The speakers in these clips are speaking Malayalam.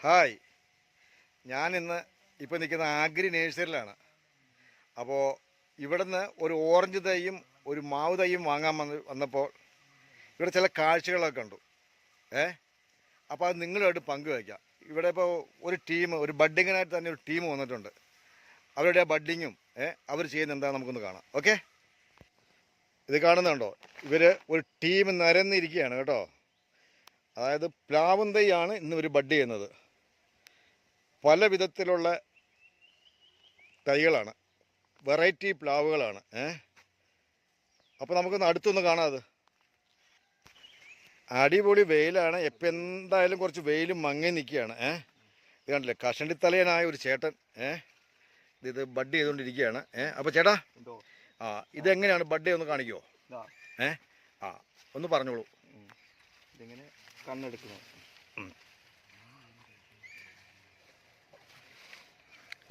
ഹായ്, ഞാനിന്ന് ഇപ്പോൾ നിൽക്കുന്ന ആഗ്രി നേഴ്സറിയിലാണ്. അപ്പോൾ ഇവിടുന്ന് ഒരു ഓറഞ്ച് തൈയും ഒരു മാവ് തൈയും വാങ്ങാൻ വന്നപ്പോൾ ഇവിടെ ചില കാഴ്ചകളൊക്കെ കണ്ടു. അപ്പോൾ അത് നിങ്ങളുമായിട്ട് പങ്കുവയ്ക്കാം. ഇവിടെ ഇപ്പോൾ ഒരു ടീം, ഒരു ബഡ്ഡിങ്ങിനായിട്ട് തന്നെ ഒരു ടീം വന്നിട്ടുണ്ട്. അവരുടെ ബഡ്ഡിങ്ങും അവർ ചെയ്യുന്ന എന്താണെന്ന് നമുക്കൊന്ന് കാണാം. ഓക്കെ, ഇത് കാണുന്നുണ്ടോ? ഇവർ ഒരു ടീം നിരന്നിരിക്കുകയാണ് കേട്ടോ. അതായത് പ്ലാവും തൈയാണ് ഇന്ന് ഇവർ ബഡ് ചെയ്യുന്നത്. പല വിധത്തിലുള്ള തൈകളാണ്, വെറൈറ്റി പ്ലാവുകളാണ്. അപ്പോൾ നമുക്കൊന്ന് അടുത്തൊന്ന് കാണാം. അത് അടിപൊളി വെയിലാണ്. എപ്പം എന്തായാലും കുറച്ച് വെയിലും മങ്ങി നിൽക്കുകയാണ്. ഇത് കണ്ടില്ലേ, കഷണ്ടിത്തലയനായ ഒരു ചേട്ടൻ ഇത് ബഡ് ചെയ്തുകൊണ്ടിരിക്കുകയാണ്. അപ്പോൾ ചേട്ടാ, ഇതെങ്ങനെയാണ് ബഡ് ഒന്ന് കാണിക്കുമോ? ഒന്ന് പറഞ്ഞോളൂ. ഇതിങ്ങനെ കണ്ണെടുക്കുന്നു.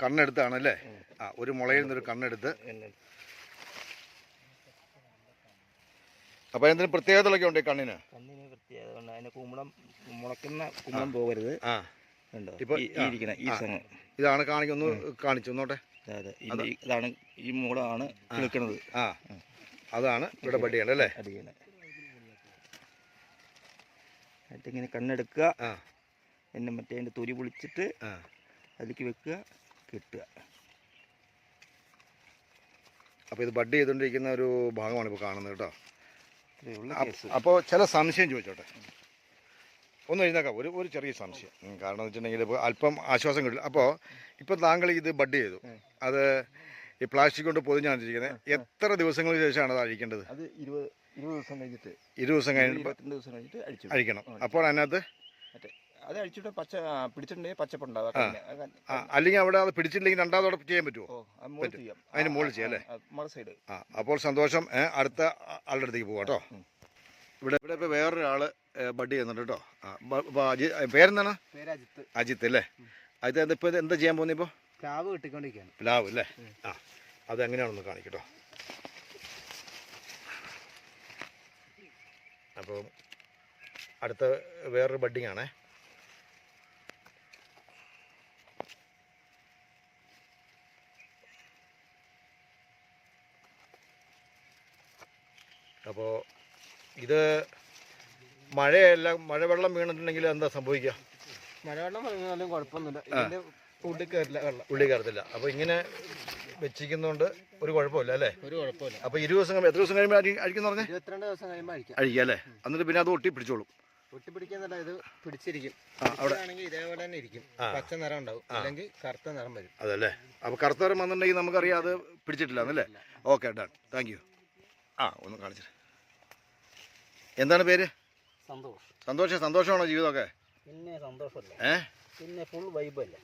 കണ്ണെടുത്താണല്ലേ? ഒരു മുളയിൽ നിന്നൊരു കണ്ണെടുത്ത്. അപ്പോൾ എന്തിനും പ്രത്യേകതകളൊക്കെ ഉണ്ട് കണ്ണിന്? കണ്ണിന് പ്രത്യേകത കൊണ്ട് അതിന് കുമ്പളം മുളയ്ക്കുന്ന കുമ്പളം പോകരുത്. ഇപ്പോൾ ഇതാണ് കാണിക്കുന്നു, കാണിച്ചു നോട്ടെ. ഇതാണ് ഈ മൂളമാണ് കിളിക്കുന്നത്. അതാണ് ഇവിടെ ബഡ് ചെയ്യണം അല്ലേ? എന്നിട്ട് ഇങ്ങനെ കണ്ണെടുക്കുക, എന്നെ മറ്റേ അതിൻ്റെ തൊലി പൊളിച്ചിട്ട് അതിലേക്ക് വെക്കുക, കിട്ടുക. അപ്പോൾ ഇത് ബഡ് ചെയ്തുകൊണ്ടിരിക്കുന്ന ഒരു ഭാഗമാണ് ഇപ്പോൾ കാണുന്നത് കേട്ടോ. അപ്പോൾ ചില സംശയം ചോദിച്ചോട്ടെ, ഒന്ന് എഴുന്നേക്കാം. ഒരു ചെറിയ സംശയം. കാരണം എന്ന് വെച്ചിട്ടുണ്ടെങ്കിൽ ഇപ്പോൾ അല്പം ആശ്വാസം കിട്ടില്ല. അപ്പോൾ ഇപ്പോൾ താങ്കൾ ഇത് ബഡ് ചെയ്തു, അത് ഈ പ്ലാസ്റ്റിക് കൊണ്ട് പൊതിഞ്ഞാണ് ഇരിക്കുന്നത്. എത്ര ദിവസങ്ങൾക്ക് ശേഷമാണ് അത് അഴിക്കേണ്ടത്? അത് 20 ദിവസം കഴിഞ്ഞിട്ട്, 20 ദിവസം കഴിഞ്ഞിട്ട് 22 ദിവസം കഴിഞ്ഞിട്ട് അഴിക്കണം. അപ്പോൾ അതിനകത്ത് അത് അഴിച്ചിട്ട് പച്ച പിടിച്ചിട്ടുണ്ടെങ്കിൽ പച്ചപ്പുണ്ടാവും. അല്ലെങ്കിൽ അവിടെ അത് പിടിച്ചില്ലെങ്കിൽ രണ്ടാമതോടെ ചെയ്യാൻ പറ്റുമോ? അതിന് മുകളിൽ ചെയ്യാം അല്ലേ? സൈഡ്. അപ്പോൾ സന്തോഷം. അടുത്ത ആളുടെ അടുത്തേക്ക് പോകാം കേട്ടോ. ഇവിടെ ഇപ്പോൾ വേറൊരാൾ ബഡ് ചെയ്യുന്നുണ്ട് കേട്ടോ. പേരെന്താണ്? അജിത്ത് അല്ലേ? അജിത്ത് ഇപ്പോൾ എന്താ ചെയ്യാൻ പോകുന്നത്? ഇപ്പോൾ പ്ലാവ് കിട്ടിക്കൊണ്ടിരിക്കുകയാണ്. പ്ലാവ് അല്ലേ? അതെങ്ങനെയാണെന്ന് കാണിക്കട്ടോ. അപ്പോൾ അടുത്ത വേറൊരു ബഡ്ഡിങ് ആണേ. അപ്പോൾ ഇത് മഴവെള്ളം വീണിട്ടുണ്ടെങ്കിൽ എന്താ സംഭവിക്കുക? മഴവെള്ളം വീണാലും കുഴപ്പമൊന്നുമില്ല, ഇതിൻ്റെ ഉള്ളിൽ കയറില്ല, ഉള്ളിൽ കയറത്തില്ല. അപ്പോൾ ഇങ്ങനെ വെച്ചിരിക്കുന്നതുകൊണ്ട് ഒരു കുഴപ്പമില്ല അല്ലേ? ഒരു കുഴപ്പമില്ല. അപ്പോൾ 20 ദിവസം എത്ര ദിവസം കഴിയുമ്പോൾ അഴിക്കുന്ന പറഞ്ഞാൽ 22 ദിവസം കഴിയുമ്പോൾ അഴിക്കുക അല്ലേ? എന്നിട്ട് പിന്നെ അത് ഒട്ടി പിടിച്ചോളും. ഒട്ടിപ്പിടിക്കുന്നല്ല, ഇത് പിടിച്ചിരിക്കും. അവിടെ ആണെങ്കിൽ ഇതേപോലെ തന്നെ ഇരിക്കും, പച്ച നിറം ഉണ്ടാവും, അല്ലെങ്കിൽ കറുത്ത നിറം വരും. അതല്ലേ? അപ്പോൾ കറുത്ത നിറം വന്നിട്ടുണ്ടെങ്കിൽ നമുക്കറിയാം അത് പിടിച്ചിട്ടില്ല എന്നല്ലേ? Okay, done, thank you. ഒന്ന് കാണിച്ചിട്ട്. എന്താണ് പേര്? സന്തോഷ്. സന്തോഷമാണോ ജീവിതമൊക്കെ? പിന്നെ സന്തോഷമല്ലേ, പിന്നെ ഫുൾ വൈബല്ലേ.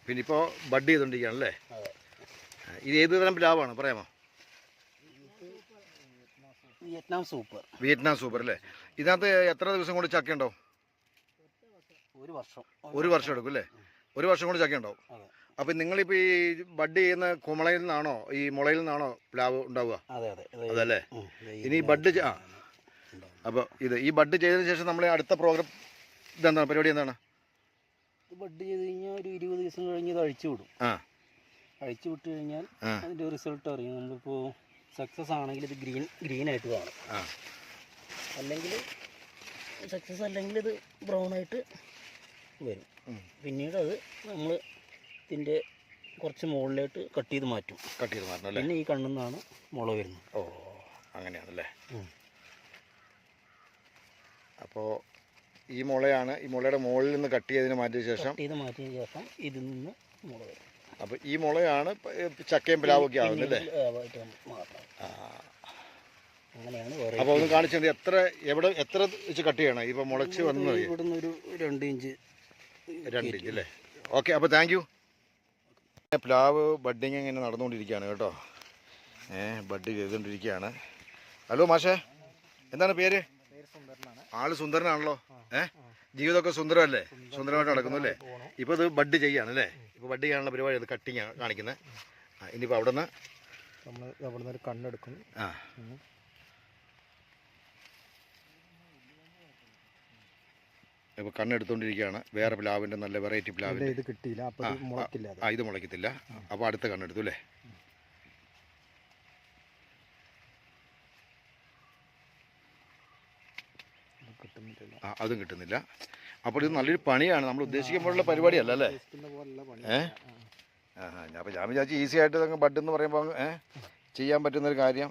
പിന്നെ ഇപ്പോൾ ബഡ് ചെയ്തുകൊണ്ടിരിക്കുകയാണല്ലേ? ഇത് ഏത് തരം പ്ലാവാണ് പറയാമോ? വിയറ്റ്നാം സൂപ്പർ അല്ലേ? ഇതിനകത്ത് എത്ര ദിവസം കൊണ്ട് ചക്ക ഉണ്ടാവും? ഒരു വർഷം എടുക്കും അല്ലേ? ഒരു വർഷം കൊണ്ട് ചക്ക ഉണ്ടാവും. അപ്പം നിങ്ങളിപ്പോൾ ഈ ബഡ് ചെയ്യുന്ന കുമളയിൽ നിന്നാണോ ഈ മുളയിൽ നിന്നാണോ പ്ലാവ് ഉണ്ടാവുക? അതല്ലേ? ഇനി ബഡ് അപ്പോൾ ഈ ബഡ് ചെയ്തതിന് ശേഷം നമ്മൾ അടുത്ത പ്രോഗ്രാം ഇതെന്താണ്, പരിപാടി എന്താണ്? ബഡ് ചെയ്ത് കഴിഞ്ഞാൽ ഒരു 20 ദിവസം കഴിഞ്ഞ് ഇത് അഴിച്ചു വിടും. അഴിച്ചു വിട്ട് കഴിഞ്ഞാൽ അതിൻ്റെ റിസൾട്ട് അറിയാം. നമ്മളിപ്പോൾ സക്സസ് ആണെങ്കിൽ ഇത് ഗ്രീൻ ആയിട്ട് കാണും, അല്ലെങ്കിൽ സക്സസ് അല്ലെങ്കിൽ ഇത് ബ്രൗൺ ആയിട്ട് വരും. പിന്നീട് അത് നമ്മൾ ഇതിൻ്റെ കുറച്ച് മുകളിലോട്ട് കട്ട് ചെയ്ത് മാറ്റും അല്ലേ? പിന്നെ ഈ കണ്ണിൽ നിന്നാണ് മുള വരുന്നത്. അങ്ങനെയാണല്ലേ? അപ്പോൾ ഈ മുളയാണ്, ഈ മുളയുടെ മുകളിൽ നിന്ന് കട്ട് ചെയ്തതിന് മാറ്റിയ ശേഷം ഇതിൽ നിന്ന് മുള വരും. അപ്പോൾ ഈ മുളയാണ് ചക്കയും പ്ലാവൊക്കെ ആവുന്നല്ലേ? അപ്പോൾ ഒന്ന് കാണിച്ചത് എത്ര വെച്ച് കട്ട് ചെയ്യണം? ഇപ്പോൾ മുളച്ച് വന്നത് ഇവിടുന്ന് ഒരു 2 ഇഞ്ച് അല്ലേ? ഓക്കെ, അപ്പോൾ താങ്ക് യു. പ്ലാവ് ബഡ്ഡിങ് ഇങ്ങനെ നടന്നുകൊണ്ടിരിക്കുകയാണ് കേട്ടോ. ബഡ് ചെയ്തുകൊണ്ടിരിക്കുകയാണ്. ഹലോ മാഷേ, എന്താണ് പേര്? ആള് സുന്ദരനാണല്ലോ. ജീവിതമൊക്കെ സുന്ദരമല്ലേ? സുന്ദരമായിട്ട് നടക്കുന്നു അല്ലേ? ഇപ്പോൾ ഇത് ബഡ് ചെയ്യാണല്ലേ? ഇപ്പോൾ ബഡ് ചെയ്യാനുള്ള പരിപാടി അത് കട്ടിങ് കാണിക്കുന്നത്. ഇനിയിപ്പോൾ അവിടെ നിന്ന് ഒരു കണ്ണെടുക്കുന്നു. ഇപ്പോൾ കണ്ണെടുത്തുകൊണ്ടിരിക്കുകയാണ്. വേറെ പ്ലാവിൻ്റെ നല്ല വെറൈറ്റി പ്ലാവിൻ്റെ ഇത് കിട്ടിയില്ല, അപ്പോൾ മുളക്കില്ല. ഇത് മുളയ്ക്കത്തില്ല. അപ്പോൾ അടുത്ത കണ്ണെടുത്തു അല്ലേ? അതും കിട്ടുന്നില്ല. അപ്പോൾ ഇത് നല്ലൊരു പണിയാണ്, നമ്മൾ ഉദ്ദേശിക്കുമ്പോഴുള്ള പരിപാടിയല്ല അല്ലേ? അപ്പോൾ ഞാൻ വിചാരിച്ചു ഈസി ആയിട്ട് ഇതങ്ങ് ബഡ് എന്ന് പറയുമ്പോൾ ചെയ്യാൻ പറ്റുന്നൊരു കാര്യം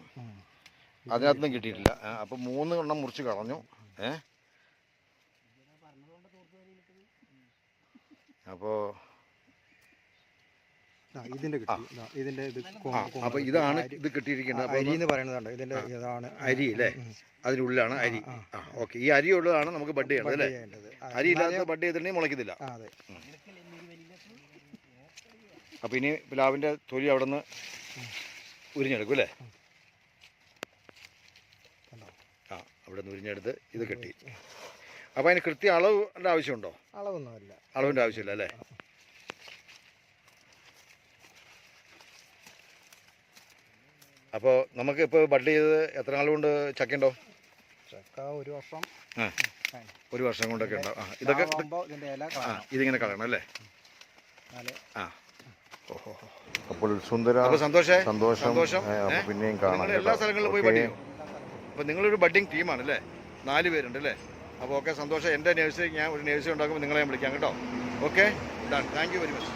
അതിനകത്തൊന്നും കിട്ടിയിട്ടില്ല. അപ്പോൾ 3 എണ്ണം മുറിച്ച് കളഞ്ഞു. അപ്പോൾ അപ്പോൾ ഇതാണ് ഇത് കിട്ടിയിരിക്കുന്നത്. അരി എന്ന് പറയുന്നതാണ് ഇതിൻ്റെ, ഇതാണ് അരി അല്ലേ? അതിനുള്ളിലാണ് അരി. ഓക്കെ, ഈ അരി ഉള്ളതാണ് നമുക്ക് ബഡ് ചെയ്യേണ്ടത് അല്ലേ? അരി ഇല്ലാത്ത ബഡ് ചെയ്തിട്ടുണ്ടെങ്കിൽ മുളയ്ക്കത്തില്ല. അപ്പോൾ ഇനി പ്ലാവിൻ്റെ തൊലി അവിടെ നിന്ന് ഉരിഞ്ഞെടുക്കും അല്ലേ? അവിടെ നിന്ന് ഉരിഞ്ഞെടുത്ത് ഇത് കെട്ടി. അപ്പോൾ അതിന് കൃത്യ അളവിൻ്റെ ആവശ്യമുണ്ടോ? അളവൊന്നുമില്ല, അളവിൻ്റെ ആവശ്യമില്ല അല്ലേ? അപ്പോൾ നമുക്ക് ഇപ്പോൾ ബഡ് ചെയ്ത് എത്ര നാൾ കൊണ്ട് ചക്കയുണ്ടോ? ചക്ക ഒരു വർഷം കൊണ്ടൊക്കെ ഉണ്ടാവും. ഇതൊക്കെ ഇതിങ്ങനെ കളയണം അല്ലേ? ഓഹോ. അപ്പോൾ സുന്ദര, അപ്പോൾ സന്തോഷം. പിന്നെയും കാണാം. എല്ലാ സ്ഥലങ്ങളിലും പോയി ബഡ് ചെയ്യും. അപ്പോൾ നിങ്ങളൊരു ബഡ്ഡിങ് ടീമാണ് അല്ലേ? 4 പേരുണ്ട് അല്ലേ? അപ്പോൾ ഓക്കെ, സന്തോഷം. എൻ്റെ നേഴ്സറി, ഞാൻ ഒരു നേഴ്സറി ഉണ്ടാക്കുമ്പോൾ നിങ്ങളെ ഞാൻ വിളിക്കാം കേട്ടോ. Okay, done. Thank you very much.